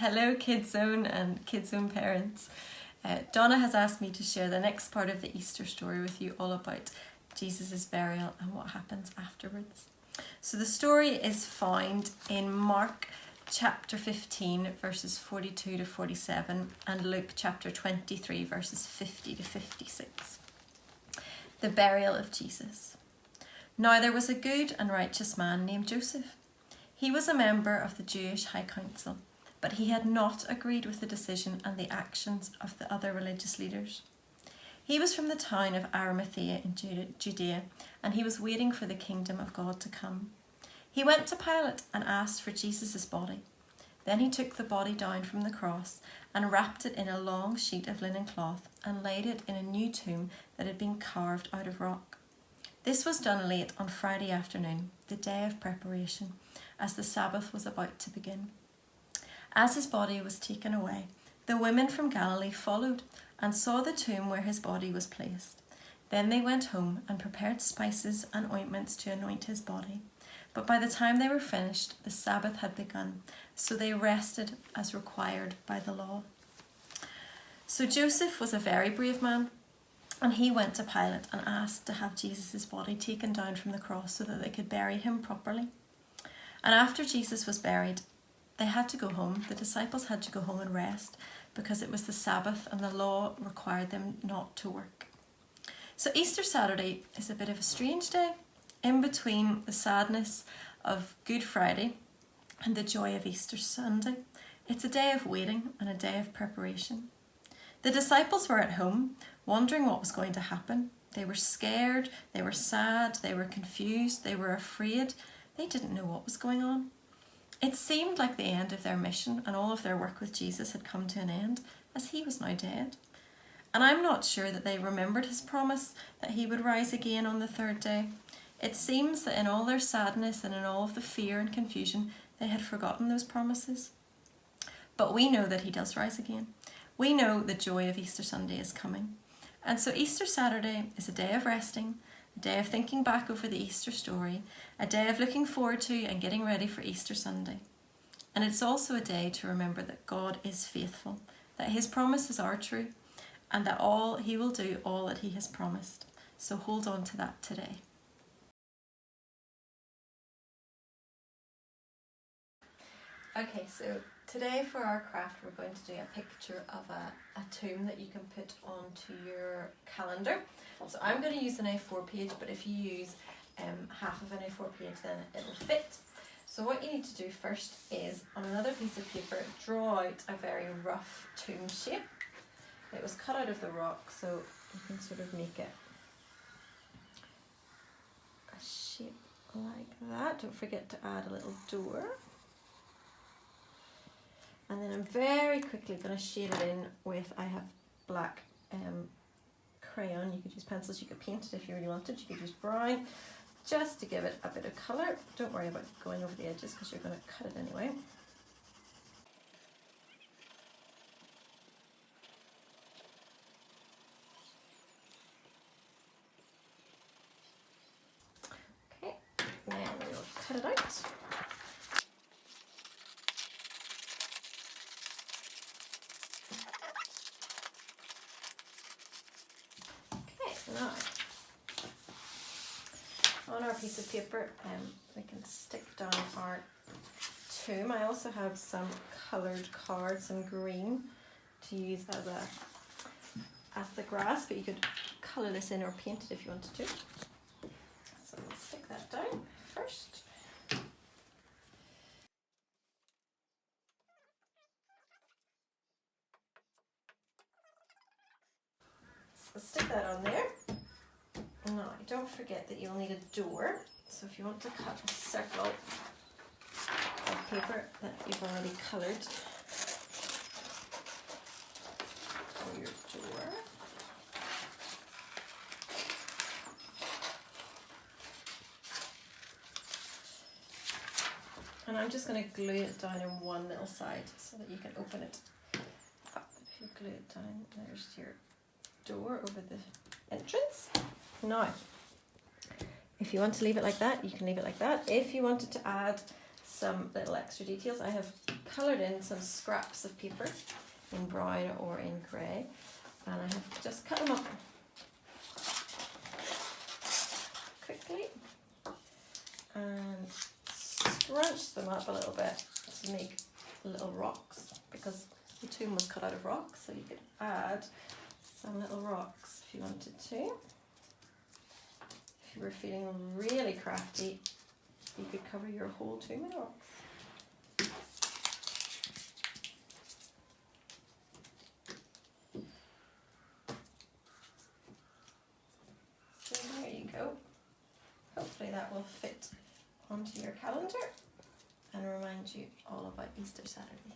Hello Kidzone and Kidzone parents. Donna has asked me to share the next part of the Easter story with you, all about Jesus' burial and what happens afterwards. So the story is found in Mark chapter 15 verses 42 to 47 and Luke chapter 23 verses 50 to 56. The burial of Jesus. Now there was a good and righteous man named Joseph. He was a member of the Jewish High Council, but he had not agreed with the decision and the actions of the other religious leaders. He was from the town of Arimathea in Judea, and he was waiting for the kingdom of God to come. He went to Pilate and asked for Jesus' body. Then he took the body down from the cross and wrapped it in a long sheet of linen cloth and laid it in a new tomb that had been carved out of rock. This was done late on Friday afternoon, the day of preparation, as the Sabbath was about to begin. As his body was taken away, the women from Galilee followed and saw the tomb where his body was placed. Then they went home and prepared spices and ointments to anoint his body. But by the time they were finished, the Sabbath had begun, so they rested as required by the law. So Joseph was a very brave man, and he went to Pilate and asked to have Jesus' body taken down from the cross so that they could bury him properly. And after Jesus was buried, they had to go home. The disciples had to go home and rest because it was the Sabbath and the law required them not to work. So Easter Saturday is a bit of a strange day, in between the sadness of Good Friday and the joy of Easter Sunday. It's a day of waiting and a day of preparation. The disciples were at home, wondering what was going to happen. They were scared, they were sad, they were confused, they were afraid. They didn't know what was going on. It seemed like the end of their mission and all of their work with Jesus had come to an end, as he was now dead. And I'm not sure that they remembered his promise that he would rise again on the third day. It seems that in all their sadness and in all of the fear and confusion, they had forgotten those promises. But we know that he does rise again. We know the joy of Easter Sunday is coming. And so Easter Saturday is a day of resting, a day of thinking back over the Easter story, a day of looking forward to and getting ready for Easter Sunday. And it's also a day to remember that God is faithful, that his promises are true, and that he will do all that he has promised. So hold on to that today. Okay, so today for our craft we're going to do a picture of a tomb that you can put onto your calendar. So I'm going to use an A4 page, but if you use half of an A4 page then it'll fit. So what you need to do first is, on another piece of paper, draw out a very rough tomb shape. It was cut out of the rock, so you can sort of make it a shape like that. Don't forget to add a little door. And then I'm very quickly going to shade it in with, I have black crayon. You could use pencils, you could paint it if you really wanted. You could use brown, just to give it a bit of colour. Don't worry about going over the edges because you're going to cut it anyway. Okay, then we'll cut it out. Now, on our piece of paper, we can stick down our tomb. I also have some coloured cards, some green, to use as the grass, but you could colour this in or paint it if you wanted to. So we'll stick that down first. So stick that on there. Now, don't forget that you'll need a door. So if you want to cut a circle of paper that you've already coloured for your door. And I'm just going to glue it down in one little side so that you can open it up. If you glue it down, there's your door over the entrance. Now, if you want to leave it like that, you can leave it like that. If you wanted to add some little extra details. I have coloured in some scraps of paper in brown or in grey, and I have just cut them up quickly and scrunched them up a little bit to make little rocks, because the tomb was cut out of rock, so you could add some little rocks if you wanted to. If you were feeling really crafty, you could cover your whole tomb in rocks. So there you go. Hopefully that will fit onto your calendar and remind you all about Easter Saturday.